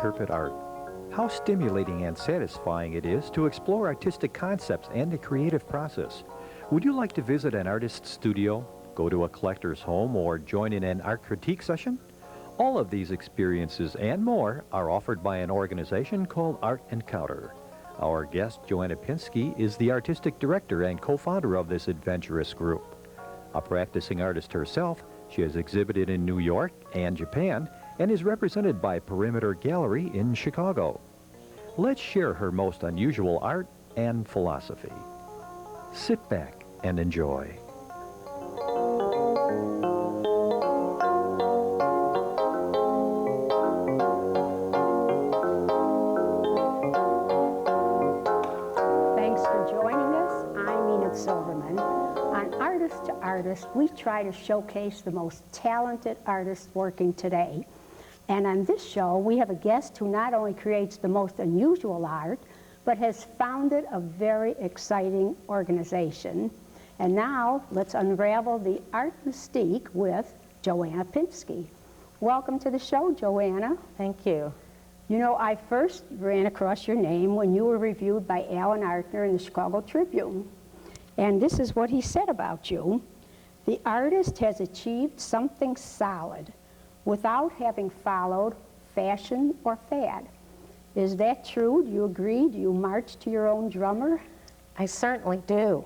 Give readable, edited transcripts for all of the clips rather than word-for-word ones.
interpret art. How stimulating and satisfying it is to explore artistic concepts and the creative process. Would you like to visit an artist's studio, go to a collector's home, or join in an art critique session? All of these experiences and more are offered by an organization called Art Encounter. Our guest, Joanna Pinsky, is the artistic director and co-founder of this adventurous group. A practicing artist herself, she has exhibited in New York and Japan and is represented by Perimeter Gallery in Chicago. Let's share her most unusual art and philosophy. Sit back and enjoy. We try to showcase the most talented artists working today. And on this show, we have a guest who not only creates the most unusual art, but has founded a very exciting organization. And now, let's unravel the art mystique with Joanna Pinsky. Welcome to the show, Joanna. Thank you. You know, I first ran across your name when you were reviewed by Alan Artner in the Chicago Tribune. And this is what he said about you. The artist has achieved something solid without having followed fashion or fad. Is that true? Do you agree? Do you march to your own drummer? I certainly do.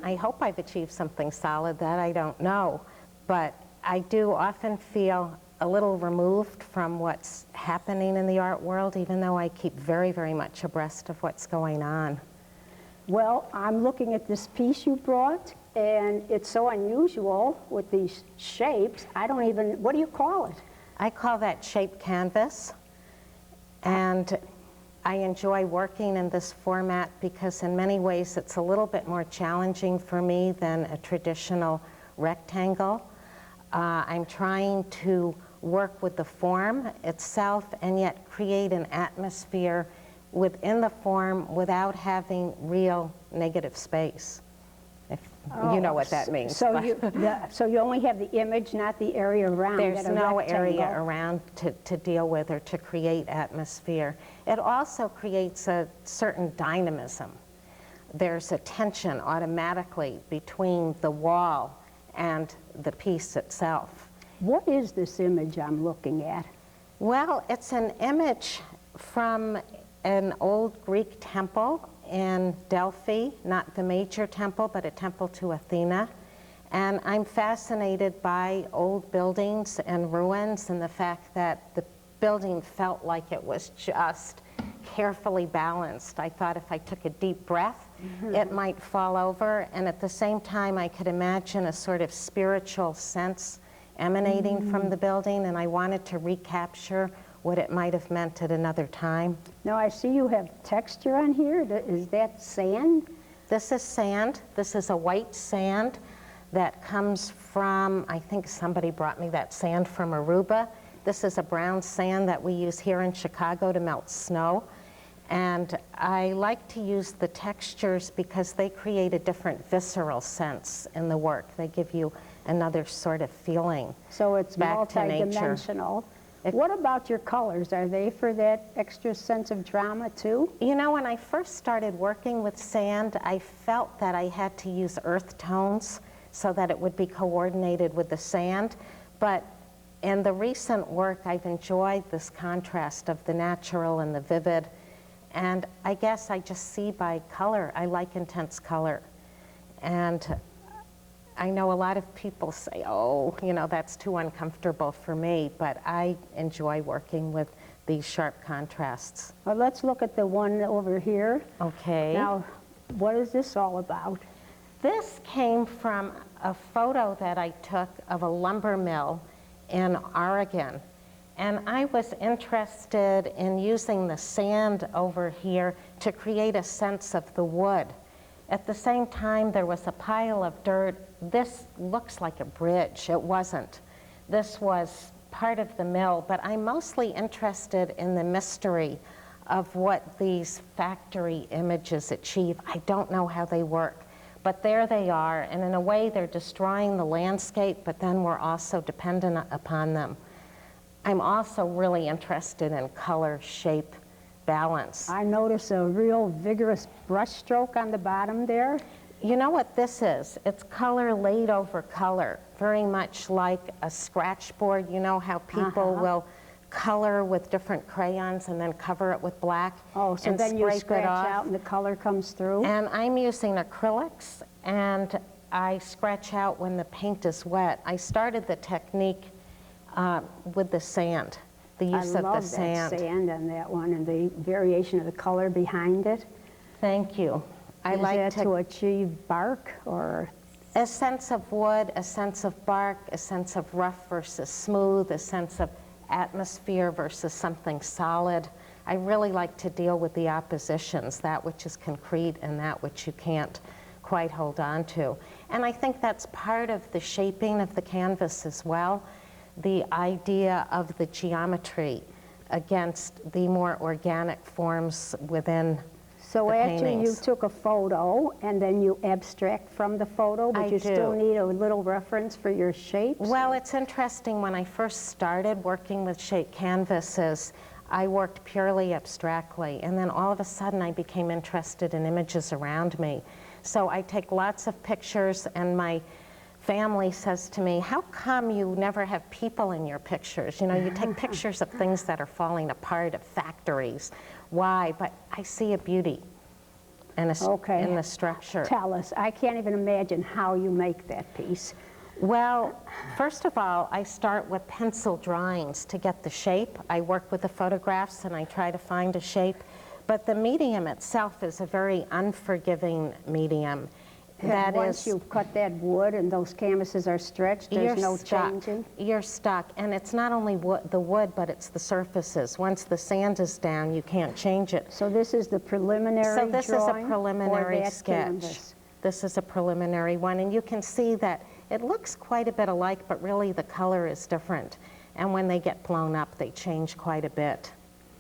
I hope I've achieved something solid. That I don't know. But I do often feel a little removed from what's happening in the art world, even though I keep very, very much abreast of what's going on. Well, I'm looking at this piece you brought, and it's so unusual with these shapes. I don't even, what do you call it? I call that shaped canvas. And I enjoy working in this format because in many ways it's a little bit more challenging for me than a traditional rectangle. I'm trying to work with the form itself and yet create an atmosphere within the form without having real negative space. If you know what that means. So you only have the image, not the area around. There's no area around to deal with or to create atmosphere. It also creates a certain dynamism. There's a tension automatically between the wall and the piece itself. What is this image I'm looking at? Well, it's an image from an old Greek temple in Delphi, not the major temple, but a temple to Athena. And I'm fascinated by old buildings and ruins and the fact that the building felt like it was just carefully balanced. I thought if I took a deep breath, it might fall over. And at the same time, I could imagine a sort of spiritual sense emanating from the building, and I wanted to recapture what it might have meant at another time. Now I see you have texture on here. Is that sand? This is sand. This is a white sand that comes from, I think somebody brought me that sand from Aruba. This is a brown sand that we use here in Chicago to melt snow. And I like to use the textures because they create a different visceral sense in the work. They give you another sort of feeling. So it's multi-dimensional. What about your colors? Are they for that extra sense of drama too? You know, when I first started working with sand, I felt that I had to use earth tones so that it would be coordinated with the sand. But in the recent work, I've enjoyed this contrast of the natural and the vivid. And I guess I just see by color. I like intense color. And I know a lot of people say, oh, you know, that's too uncomfortable for me, but I enjoy working with these sharp contrasts. Well, let's look at the one over here. Okay. Now, what is this all about? This came from a photo that I took of a lumber mill in Oregon. And I was interested in using the sand over here to create a sense of the wood. At the same time, there was a pile of dirt. This looks like a bridge. It wasn't. This was part of the mill, but I'm mostly interested in the mystery of what these factory images achieve. I don't know how they work, but there they are, and in a way they're destroying the landscape, but then we're also dependent upon them. I'm also really interested in color, shape, balance. I notice a real vigorous brush stroke on the bottom there. You know what this is? It's color laid over color, very much like a scratch board. You know how people will color with different crayons and then cover it with black Oh, so and then you scrape it scratch off? out and the color comes through? And I'm using acrylics, and I scratch out when the paint is wet. I started the technique with the sand, the use of the sand. I love that sand on that one and the variation of the color behind it. Thank you. I Is like that to achieve bark or? a sense of wood, a sense of bark, a sense of rough versus smooth, a sense of atmosphere versus something solid. I really like to deal with the oppositions, that which is concrete and that which you can't quite hold on to. And I think that's part of the shaping of the canvas as well, the idea of the geometry against the more organic forms within So the after you paintings. took a photo and then you abstract from the photo, but I you still do. need a little reference for your shapes? Well, it's interesting, when I first started working with shaped canvases, I worked purely abstractly, and then all of a sudden I became interested in images around me. So I take lots of pictures, and my family says to me, how come you never have people in your pictures? You know, you take pictures of things that are falling apart, of factories. Why? But I see a beauty in the structure. Tell us. I can't even imagine how you make that piece. Well, first of all, I start with pencil drawings to get the shape. I work with the photographs and I try to find a shape. But the medium itself is a very unforgiving medium. And once you cut that wood and those canvases are stretched, there's no changing? You're stuck. And it's not only the wood, but it's the surfaces. Once the sand is down, you can't change it. So this is the preliminary drawing? So this is a preliminary for that sketch. canvas. This is a preliminary one, and you can see that it looks quite a bit alike, but really the color is different. And when they get blown up, they change quite a bit.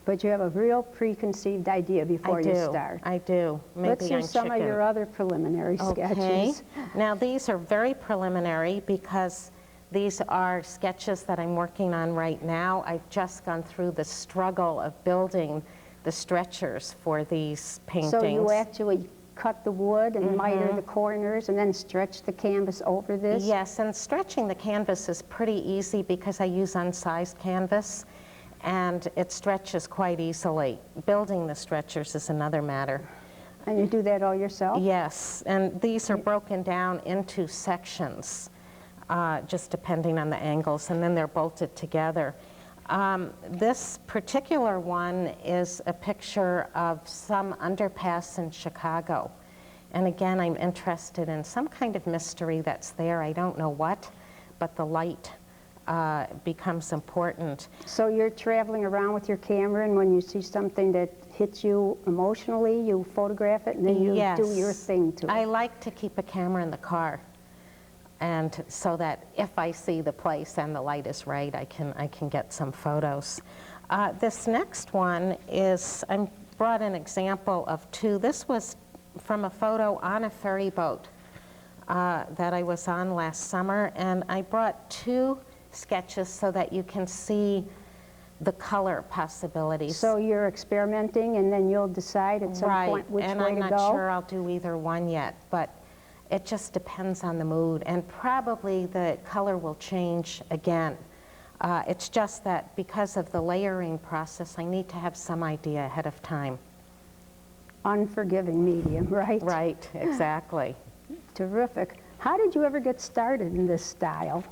But you have a real preconceived idea before you start. I do. Maybe Let's see some of your other preliminary sketches. Now these are very preliminary because these are sketches that I'm working on right now. I've just gone through the struggle of building the stretchers for these paintings. So you actually cut the wood and miter the corners and then stretch the canvas over this? Yes, and stretching the canvas is pretty easy because I use unsized canvas, and it stretches quite easily. Building the stretchers is another matter. And you do that all yourself? Yes, and these are broken down into sections, just depending on the angles, and then they're bolted together. This particular one is a picture of some underpass in Chicago. And again, I'm interested in some kind of mystery that's there. I don't know what, but the light becomes important. So you're traveling around with your camera, and when you see something that hits you emotionally, you photograph it and then you do your thing to it? I like to keep a camera in the car, and so that if I see the place and the light is right, I can get some photos. This next one is, I brought an example of two. This was from a photo on a ferry boat that I was on last summer, and I brought two sketches so that you can see the color possibilities. So you're experimenting, and then you'll decide at some point which way to go? And I'm not sure I'll do either one yet, but it just depends on the mood, and probably the color will change again. It's just that because of the layering process, I need to have some idea ahead of time. Unforgiving medium, right? Right, exactly. Terrific. How did you ever get started in this style?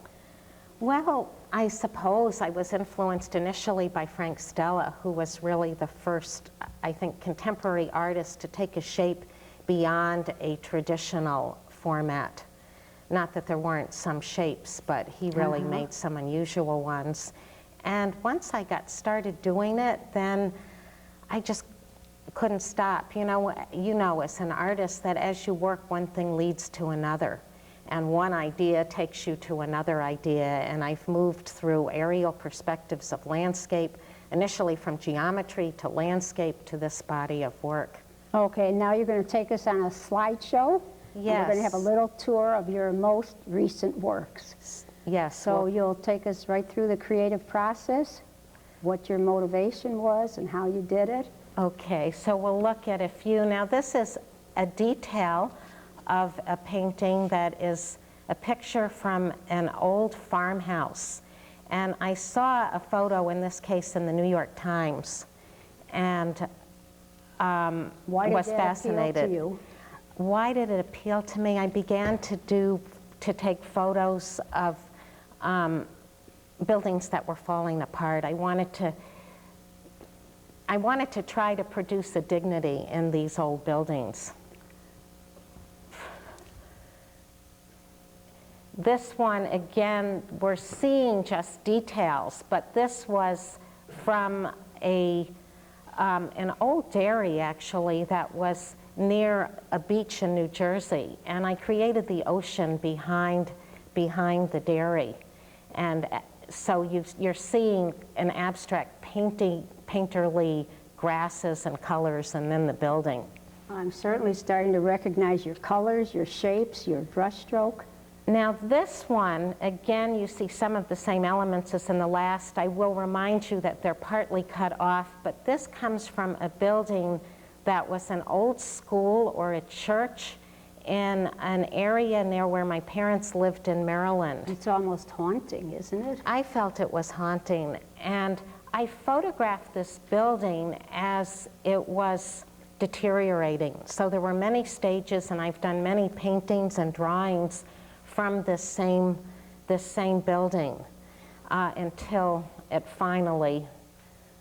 Well, I suppose I was influenced initially by Frank Stella, who was really the first, I think, contemporary artist to take a shape beyond a traditional format. Not that there weren't some shapes, but he really made some unusual ones. And once I got started doing it, then I just couldn't stop. You know as an artist that as you work, one thing leads to another. And one idea takes you to another idea. And I've moved through aerial perspectives of landscape, initially from geometry to landscape to this body of work. Okay, now you're going to take us on a slideshow. Yes. And we're going to have a little tour of your most recent works. Yes. So you'll take us right through the creative process? what your motivation was and how you did it. Okay, so we'll look at a few. Now this is a detail of a painting that is a picture from an old farmhouse. And I saw a photo, in this case in the New York Times, and Why was did that fascinated. appeal to you? Why did it appeal to me? I began to take photos of buildings that were falling apart. I wanted to try to produce a dignity in these old buildings. This one, again, we're seeing just details, but this was from an old dairy, actually, that was near a beach in New Jersey. And I created the ocean behind the dairy. And so you're seeing an abstract painterly grasses and colors, and then the building. I'm certainly starting to recognize your colors, your shapes, your brushstroke. Now this one, again, you see some of the same elements as in the last. I will remind you that they're partly cut off, but this comes from a building that was an old school or a church in an area near where my parents lived in Maryland. It's almost haunting, isn't it? I felt it was haunting, and I photographed this building as it was deteriorating. So there were many stages, and I've done many paintings and drawings from this same building until it finally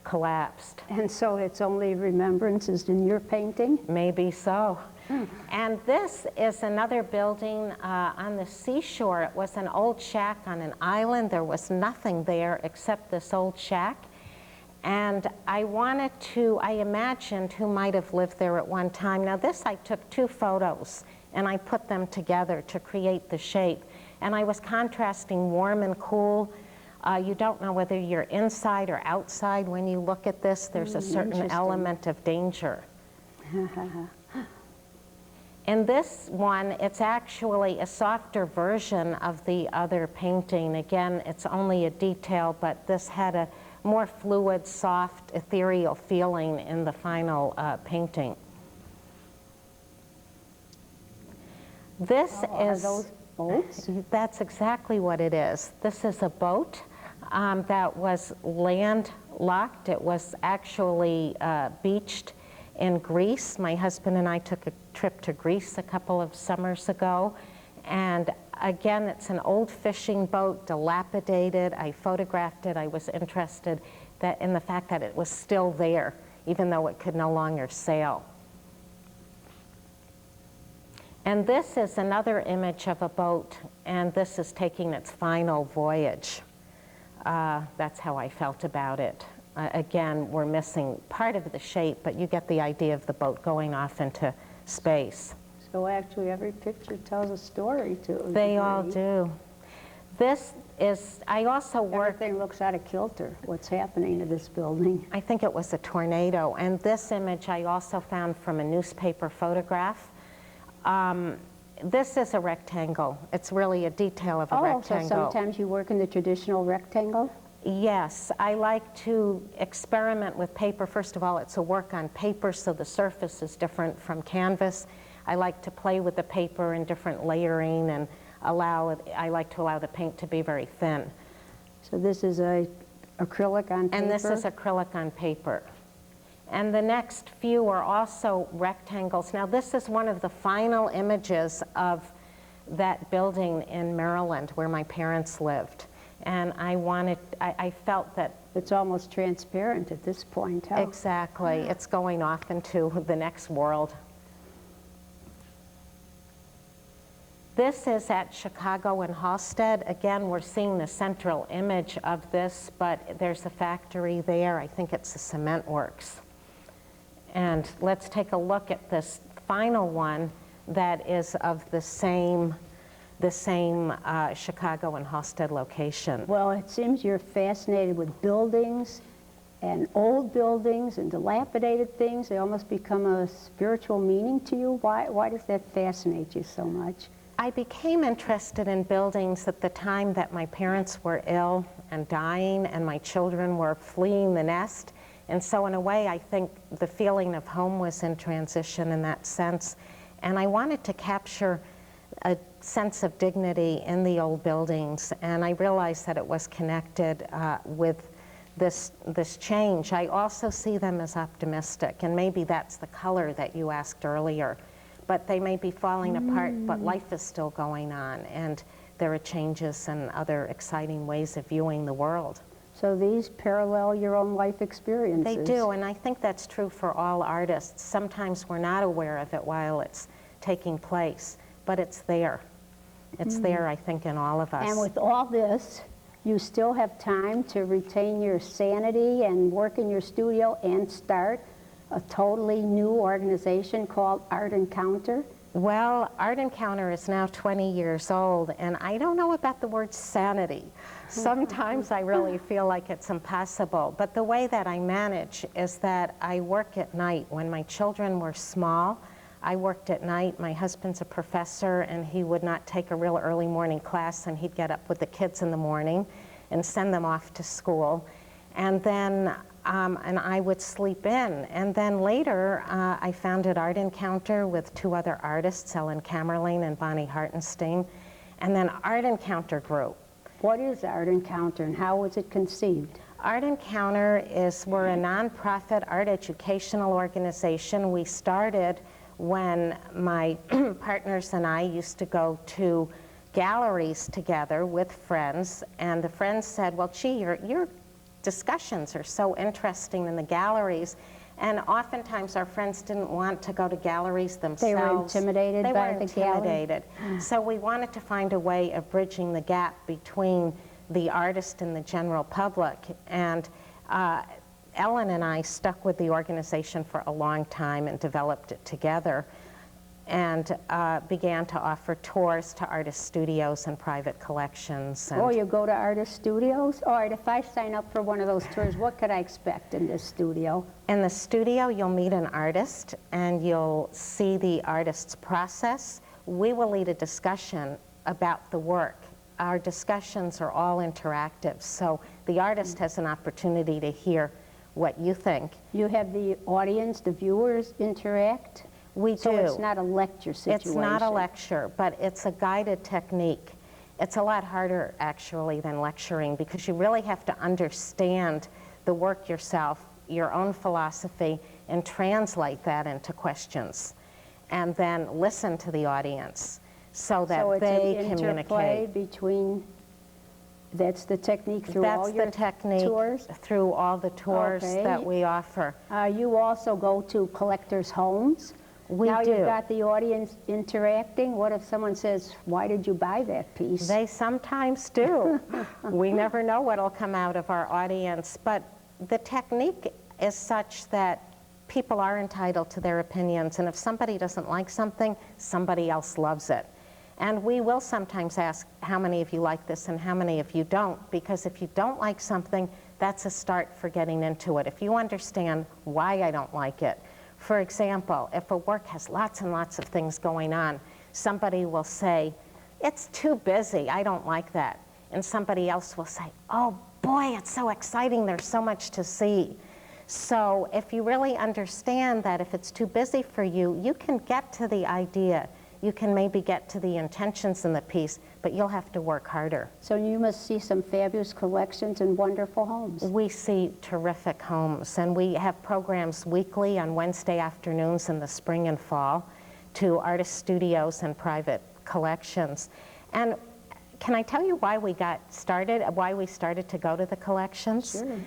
collapsed. And so it's only remembrances in your painting? Maybe so. And this is another building on the seashore. It was an old shack on an island. There was nothing there except this old shack. And I imagined who might have lived there at one time. Now this, I took 2 photos and I put them together to create the shape. And I was contrasting warm and cool. You don't know whether you're inside or outside when you look at this. There's a certain element of danger. In this one, it's actually a softer version of the other painting. Again, it's only a detail, but this had a more fluid, soft, ethereal feeling in the final painting. This is... Are those boats? That's exactly what it is. This is a boat that was landlocked. It was actually beached in Greece. My husband and I took a trip to Greece a couple of summers ago. And again, it's an old fishing boat, dilapidated. I photographed it. I was interested in the fact that it was still there, even though it could no longer sail. And this is another image of a boat, and this is taking its final voyage. That's how I felt about it. Again, we're missing part of the shape, but you get the idea of the boat going off into space. So actually every picture tells a story to a They all degree. do. This is, I also work... Everything looks out of kilter, what's happening to this building. I think it was a tornado. And this image I also found from a newspaper photograph. This is a rectangle. It's really a detail of a rectangle. So sometimes you work in the traditional rectangle? Yes, I like to experiment with paper. First of all, it's a work on paper, so the surface is different from canvas. I like to play with the paper in different layering, and I like to allow the paint to be very thin. So this is acrylic on paper? And this is acrylic on paper. And the next few are also rectangles. Now this is one of the final images of that building in Maryland where my parents lived. And I felt that... It's almost transparent at this point, huh? Exactly. It's going off into the next world. This is at Chicago and Halsted. Again, we're seeing the central image of this, but there's a factory there. I think it's the cement works. And let's take a look at this final one that is of the same Chicago and Halsted location. Well, it seems you're fascinated with buildings and old buildings and dilapidated things. They almost become a spiritual meaning to you. Why does that fascinate you so much? I became interested in buildings at the time that my parents were ill, and dying, and my children were fleeing the nest. And so in a way, I think the feeling of home was in transition in that sense. And I wanted to capture a sense of dignity in the old buildings, and I realized that it was connected with this change. I also see them as optimistic, and maybe that's the color that you asked earlier. But they may be falling apart, but life is still going on, and there are changes and other exciting ways of viewing the world. So these parallel your own life experiences. They do, and I think that's true for all artists. Sometimes we're not aware of it while it's taking place, but it's there. It's there, I think, in all of us. And with all this, you still have time to retain your sanity and work in your studio and start a totally new organization called Art Encounter. Well, Art Encounter is now 20 years old, and I don't know about the word sanity. Sometimes I really feel like it's impossible, but the way that I manage is that I work at night. When my children were small, I worked at night. My husband's a professor, and he would not take a real early morning class, and he'd get up with the kids in the morning and send them off to school. And then and I would sleep in. And then later, I founded Art Encounter with 2 other artists, Ellen Kammerling and Bonnie Hartenstein. And then Art Encounter grew. What is Art Encounter and how was it conceived? Art Encounter we're a nonprofit art educational organization. We started when my partners and I used to go to galleries together with friends, and the friends said, well, gee, your discussions are so interesting in the galleries, and oftentimes our friends didn't want to go to galleries themselves. They were intimidated by the gallery? They were intimidated. So we wanted to find a way of bridging the gap between the artist and the general public, and Ellen and I stuck with the organization for a long time and developed it together, and began to offer tours to artist studios and private collections. And you go to artist studios? All right, if I sign up for one of those tours, what could I expect in this studio? In the studio, you'll meet an artist, and you'll see the artist's process. We will lead a discussion about the work. Our discussions are all interactive, so the artist has an opportunity to hear what you think. You have the audience, the viewers interact? We do. So it's not a lecture situation? It's not a lecture, but it's a guided technique. It's a lot harder, actually, than lecturing, because you really have to understand the work yourself, your own philosophy, and translate that into questions, and then listen to the audience so that they communicate. So it's an interplay between, that's the technique through all your tours? That's the technique through all the tours that we offer. You also go to collectors' homes? Now do. You've got the audience interacting. What if someone says, why did you buy that piece? They sometimes do. We never know what will come out of our audience, but the technique is such that people are entitled to their opinions, and if somebody doesn't like something, somebody else loves it. And we will sometimes ask, how many of you like this and how many of you don't? Because if you don't like something, that's a start for getting into it. If you understand why I don't like it, for example, if a work has lots and lots of things going on, somebody will say, it's too busy, I don't like that. And somebody else will say, oh boy, it's so exciting, there's so much to see. So if you really understand that if it's too busy for you, you can get to the idea. You can maybe get to the intentions in the piece, but you'll have to work harder. So you must see some fabulous collections and wonderful homes. We see terrific homes, and we have programs weekly on Wednesday afternoons in the spring and fall to artist studios and private collections. And can I tell you why we got started, why we started to go to the collections? Sure.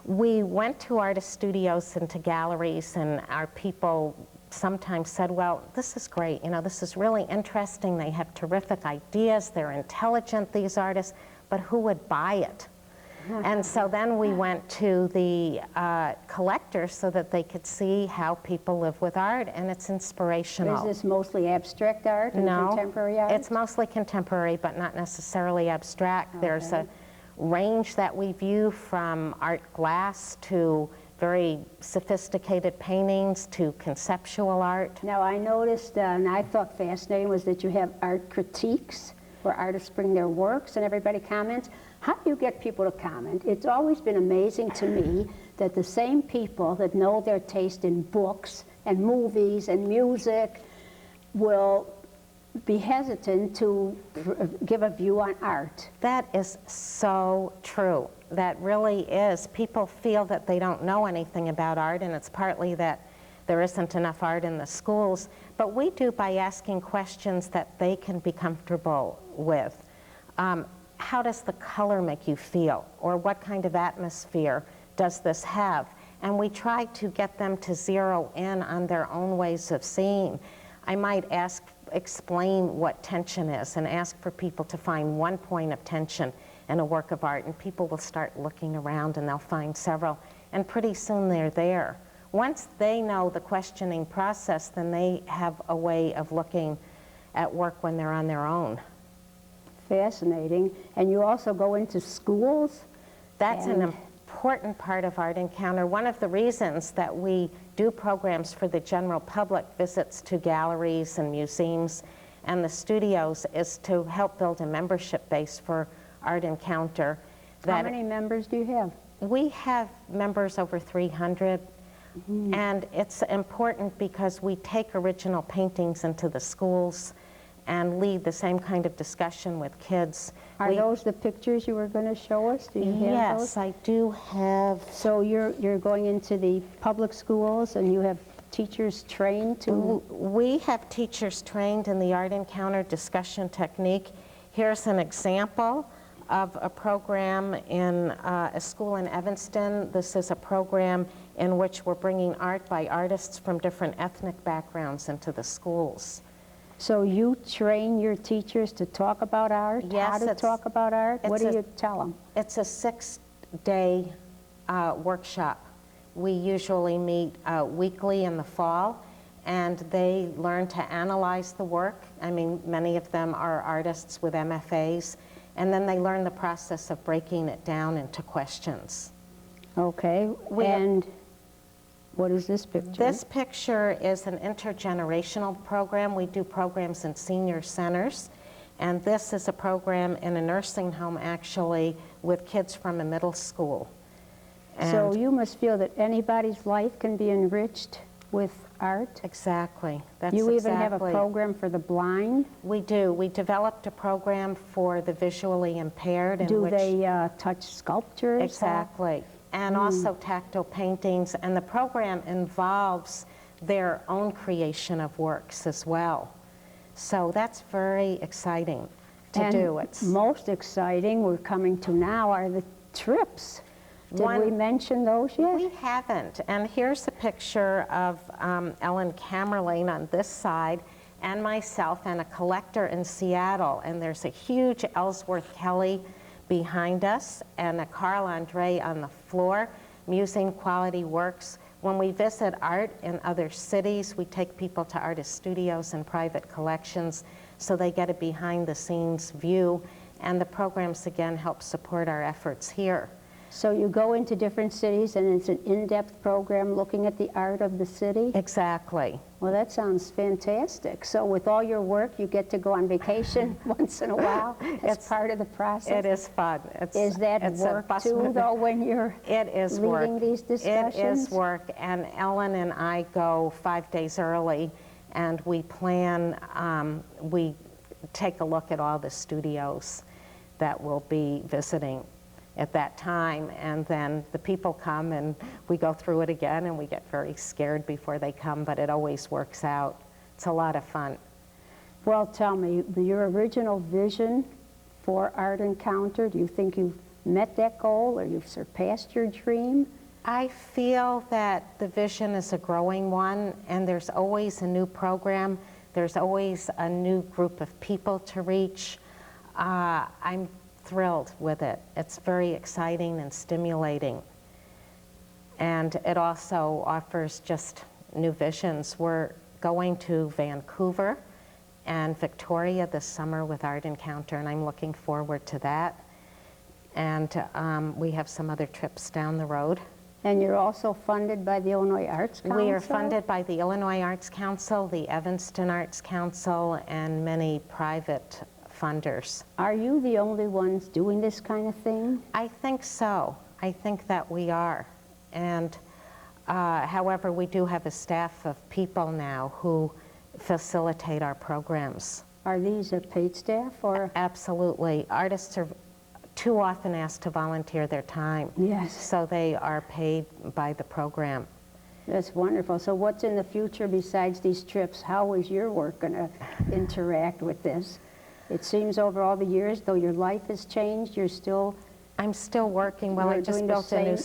We went to artist studios and to galleries, and our people sometimes said, well, this is great, you know, this is really interesting, they have terrific ideas, they're intelligent, these artists, but who would buy it? And so then we went to the collectors so that they could see how people live with art, and it's inspirational. Is this mostly abstract art and contemporary art? It's mostly contemporary, but not necessarily abstract. Okay. There's a range that we view from art glass to very sophisticated paintings to conceptual art. Now I noticed, and I thought fascinating, was that you have art critiques where artists bring their works and everybody comments. How do you get people to comment? It's always been amazing to me that the same people that know their taste in books and movies and music will be hesitant to give a view on art. That is so true. That really is. People feel that they don't know anything about art, and it's partly that there isn't enough art in the schools, but we do by asking questions that they can be comfortable with. How does the color make you feel? Or what kind of atmosphere does this have? And we try to get them to zero in on their own ways of seeing. I might explain what tension is and ask for people to find one point of tension in a work of art, and people will start looking around and they'll find several, and pretty soon they're there. Once they know the questioning process, then they have a way of looking at work when they're on their own. Fascinating. And you also go into schools? That's an important part of Art Encounter. One of the reasons that we do programs for the general public, visits to galleries and museums and the studios, is to help build a membership base for Art Encounter. How many members do you have? We have members over 300. And it's important because we take original paintings into the schools and lead the same kind of discussion with kids. Are those the pictures you were going to show us? Do you have those? Yes, I do have. So you're going into the public schools and you have teachers trained to? We have teachers trained in the Art Encounter discussion technique. Here's an example of a program in a school in Evanston. This is a program in which we're bringing art by artists from different ethnic backgrounds into the schools. So you train your teachers to talk about art? Yes. How to talk about art? What do you tell them? It's a 6-day workshop. We usually meet weekly in the fall, and they learn to analyze the work. I mean, many of them are artists with MFAs, and then they learn the process of breaking it down into questions. Okay, and what is this picture? This picture is an intergenerational program. We do programs in senior centers, and this is a program in a nursing home, actually, with kids from a middle school. So you must feel that anybody's life can be enriched with art? Exactly. That's You even exactly. have a program for the blind? We do. We developed a program for the visually impaired. Do they touch sculptures? Exactly. And also tactile paintings. And the program involves their own creation of works as well. So that's very exciting to do. It's most exciting, we're coming to now, are the trips. Did we mention those yet? We haven't. And here's a picture of Ellen Camerlane on this side, and myself, and a collector in Seattle. And there's a huge Ellsworth Kelly behind us, and a Carl Andre on the floor, Museum Quality Works. When we visit art in other cities, we take people to artist studios and private collections so they get a behind-the-scenes view, and the programs, again, help support our efforts here. So you go into different cities and it's an in-depth program looking at the art of the city? Exactly. Well, that sounds fantastic. So with all your work, you get to go on vacation once in a while as part of the process? It is fun. Is that work too, though, when you're leading these discussions? It is work, and Ellen and I go 5 days early, and we plan, we take a look at all the studios that we'll be visiting at that time, and then the people come and we go through it again, and we get very scared before they come, but it always works out. It's a lot of fun. Well, tell me, your original vision for Art Encounter, do you think you've met that goal or you've surpassed your dream? I feel that the vision is a growing one, and there's always a new program. There's always a new group of people to reach. I'm thrilled with it. It's very exciting and stimulating. And it also offers just new visions. We're going to Vancouver and Victoria this summer with Art Encounter, and I'm looking forward to that. And we have some other trips down the road. And you're also funded by the Illinois Arts Council? We are funded by the Illinois Arts Council, the Evanston Arts Council, and many private funders. Are you the only ones doing this kind of thing? I think so. I think that we are. And however, we do have a staff of people now who facilitate our programs. Are these a paid staff or? Absolutely. Artists are too often asked to volunteer their time. Yes. So they are paid by the program. That's wonderful. So what's in the future besides these trips? How is your work going to interact with this? It seems over all the years, though your life has changed, you're still... I'm still working. Well, I just built a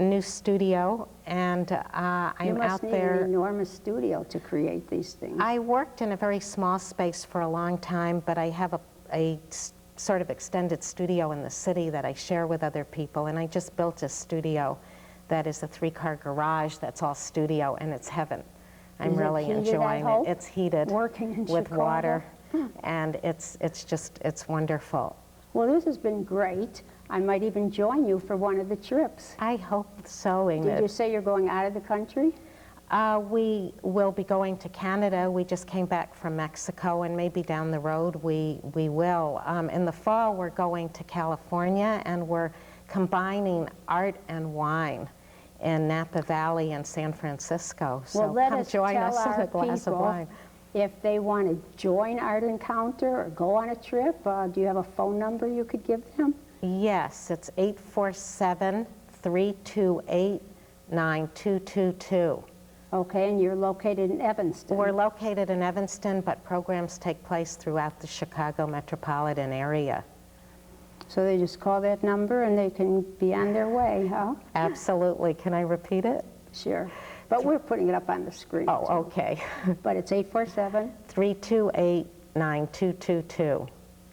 new studio, and I'm out there. You must need an enormous studio to create these things. I worked in a very small space for a long time, but I have a sort of extended studio in the city that I share with other people, and I just built a studio that is a 3-car garage that's all studio, and it's heaven. I'm really enjoying it. It's heated with water, and it's wonderful. Well, this has been great. I might even join you for one of the trips. I hope so, Ingrid. Did you say you're going out of the country? We will be going to Canada. We just came back from Mexico, and maybe down the road we will. In the fall, we're going to California, and we're combining art and wine in Napa Valley and San Francisco. So come join us with a glass of wine. If they want to join Art Encounter or go on a trip, do you have a phone number you could give them? Yes, it's 847-328-9222. Okay, and you're located in Evanston. We're located in Evanston, but programs take place throughout the Chicago metropolitan area. So they just call that number and they can be on their way, huh? Absolutely. Can I repeat it? Sure. But we're putting it up on the screen. Oh, okay. But it's 847-328-9222.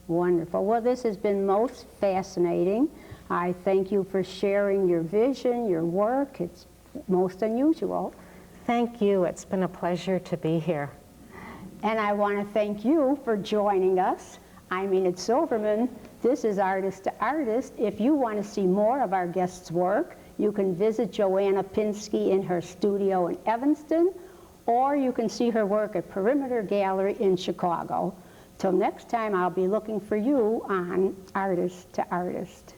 Wonderful. Well, this has been most fascinating. I thank you for sharing your vision, your work. It's most unusual. Thank you. It's been a pleasure to be here. And I want to thank you for joining us. I'm Enid Silverman. This is Artist to Artist. If you want to see more of our guests' work, you can visit Joanna Pinsky in her studio in Evanston, or you can see her work at Perimeter Gallery in Chicago. Till next time, I'll be looking for you on Artist to Artist.